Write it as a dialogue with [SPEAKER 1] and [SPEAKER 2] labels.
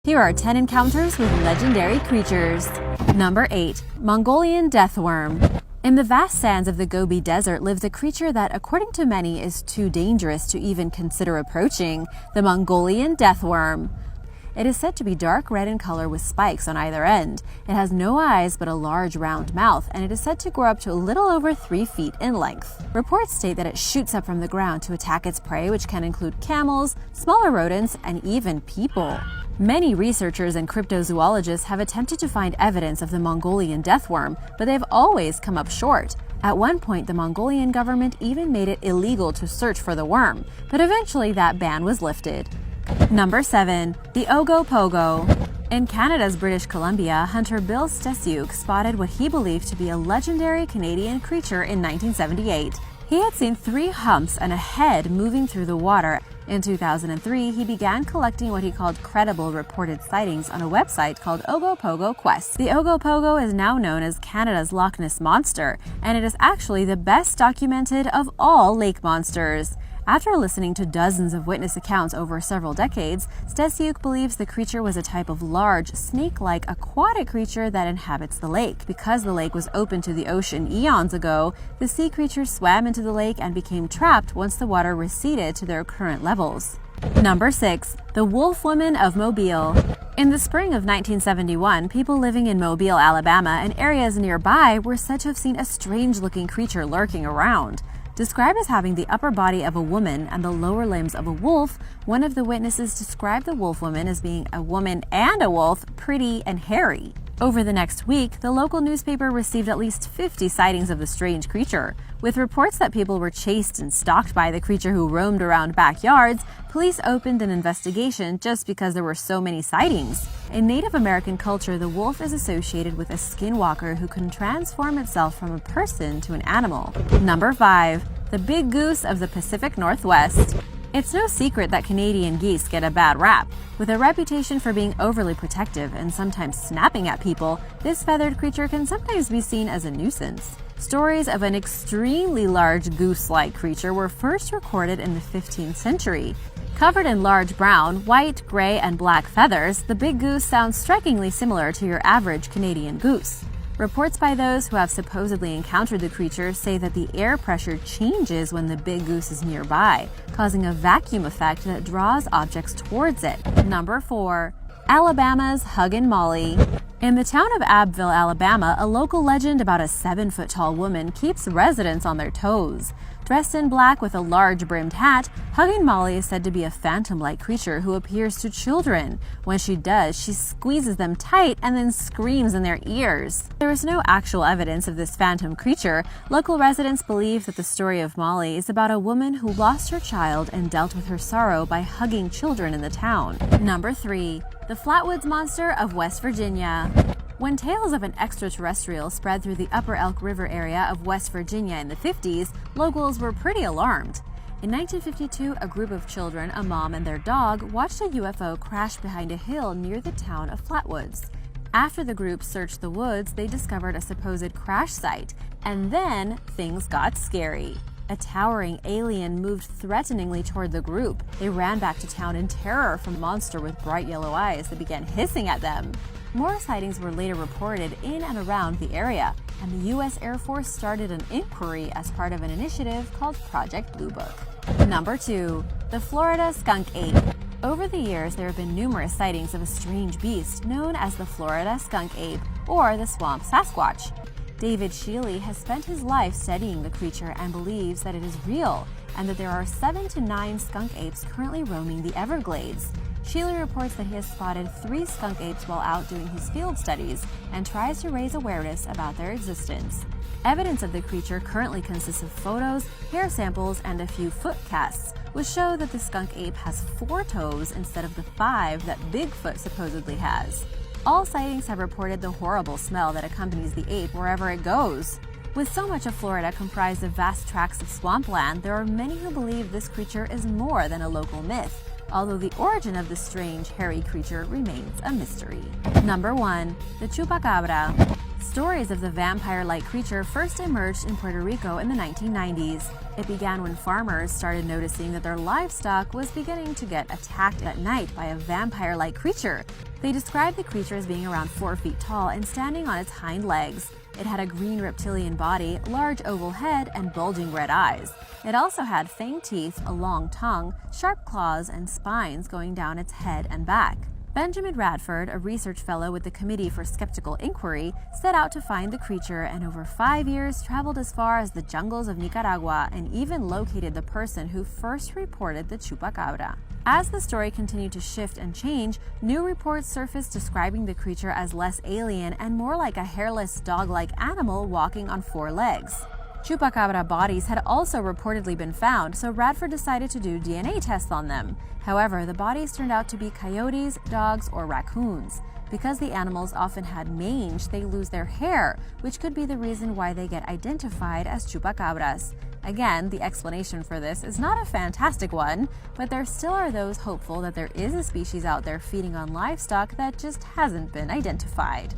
[SPEAKER 1] Here are 10 encounters with legendary creatures. Number 8. Mongolian Deathworm. In the vast sands of the Gobi Desert lives a creature that, according to many, is too dangerous to even consider approaching, the Mongolian Deathworm. It is said to be dark red in color with spikes on either end. It has no eyes but a large round mouth, and it is said to grow up to a little over 3 feet in length. Reports state that it shoots up from the ground to attack its prey, which can include camels, smaller rodents, and even people. Many researchers and cryptozoologists have attempted to find evidence of the Mongolian deathworm, but they've always come up short. At one point, the Mongolian government even made it illegal to search for the worm, but eventually that ban was lifted. Number 7. The Ogopogo. In Canada's British Columbia, hunter Bill Stesiuk spotted what he believed to be a legendary Canadian creature in 1978. He had seen 3 humps and a head moving through the water. In 2003, he began collecting what he called credible reported sightings on a website called Ogopogo Quest. The Ogopogo is now known as Canada's Loch Ness Monster, and it is actually the best documented of all lake monsters. After listening to dozens of witness accounts over several decades, Stesiuk believes the creature was a type of large, snake-like aquatic creature that inhabits the lake. Because the lake was open to the ocean eons ago, the sea creatures swam into the lake and became trapped once the water receded to their current levels. Number 6. The Wolf Woman of Mobile. In the spring of 1971, people living in Mobile, Alabama, and areas nearby were said to have seen a strange-looking creature lurking around. Described as having the upper body of a woman and the lower limbs of a wolf, one of the witnesses described the wolf woman as being a woman and a wolf, pretty and hairy. Over the next week, the local newspaper received at least 50 sightings of the strange creature. With reports that people were chased and stalked by the creature who roamed around backyards, police opened an investigation just because there were so many sightings. In Native American culture, the wolf is associated with a skinwalker who can transform itself from a person to an animal. Number 5. The Big Goose of the Pacific Northwest. It's no secret that Canadian geese get a bad rap. With a reputation for being overly protective and sometimes snapping at people, this feathered creature can sometimes be seen as a nuisance. Stories of an extremely large goose-like creature were first recorded in the 15th century. Covered in large brown, white, gray, and black feathers, the big goose sounds strikingly similar to your average Canadian goose. Reports by those who have supposedly encountered the creature say that the air pressure changes when the big goose is nearby, causing a vacuum effect that draws objects towards it. Number 4. Alabama's Huggin' Molly. In the town of Abbeville, Alabama, a local legend about a 7-foot-tall woman keeps residents on their toes. Dressed in black with a large brimmed hat, Huggin' Molly is said to be a phantom-like creature who appears to children. When she does, she squeezes them tight and then screams in their ears. There is no actual evidence of this phantom creature. Local residents believe that the story of Molly is about a woman who lost her child and dealt with her sorrow by hugging children in the town. Number 3. The Flatwoods Monster of West Virginia. When tales of an extraterrestrial spread through the Upper Elk River area of West Virginia in the 50s, locals were pretty alarmed. In 1952, a group of children, a mom and their dog, watched a UFO crash behind a hill near the town of Flatwoods. After the group searched the woods, they discovered a supposed crash site, and then things got scary. A towering alien moved threateningly toward the group. They ran back to town in terror from a monster with bright yellow eyes that began hissing at them. More sightings were later reported in and around the area, and the U.S. Air Force started an inquiry as part of an initiative called Project Blue Book. Number 2. The Florida Skunk Ape. Over the years, there have been numerous sightings of a strange beast known as the Florida Skunk Ape, or the Swamp Sasquatch. David Shealy has spent his life studying the creature and believes that it is real, and that there are 7 to 9 skunk apes currently roaming the Everglades. Shealy reports that he has spotted 3 skunk apes while out doing his field studies and tries to raise awareness about their existence. Evidence of the creature currently consists of photos, hair samples, and a few foot casts, which show that the skunk ape has 4 toes instead of the 5 that Bigfoot supposedly has. All sightings have reported the horrible smell that accompanies the ape wherever it goes. With so much of Florida comprised of vast tracts of swampland, there are many who believe this creature is more than a local myth, although the origin of this strange, hairy creature remains a mystery. Number 1. The Chupacabra. Stories of the vampire-like creature first emerged in Puerto Rico in the 1990s. It began when farmers started noticing that their livestock was beginning to get attacked at night by a vampire-like creature. They described the creature as being around 4 feet tall and standing on its hind legs. It had a green reptilian body, large oval head, and bulging red eyes. It also had fanged teeth, a long tongue, sharp claws, and spines going down its head and back. Benjamin Radford, a research fellow with the Committee for Skeptical Inquiry, set out to find the creature and over 5 years traveled as far as the jungles of Nicaragua and even located the person who first reported the chupacabra. As the story continued to shift and change, new reports surfaced describing the creature as less alien and more like a hairless dog-like animal walking on 4 legs. Chupacabra bodies had also reportedly been found, so Radford decided to do DNA tests on them. However, the bodies turned out to be coyotes, dogs, or raccoons. Because the animals often had mange, they lose their hair, which could be the reason why they get identified as chupacabras. Again, the explanation for this is not a fantastic one, but there still are those hopeful that there is a species out there feeding on livestock that just hasn't been identified.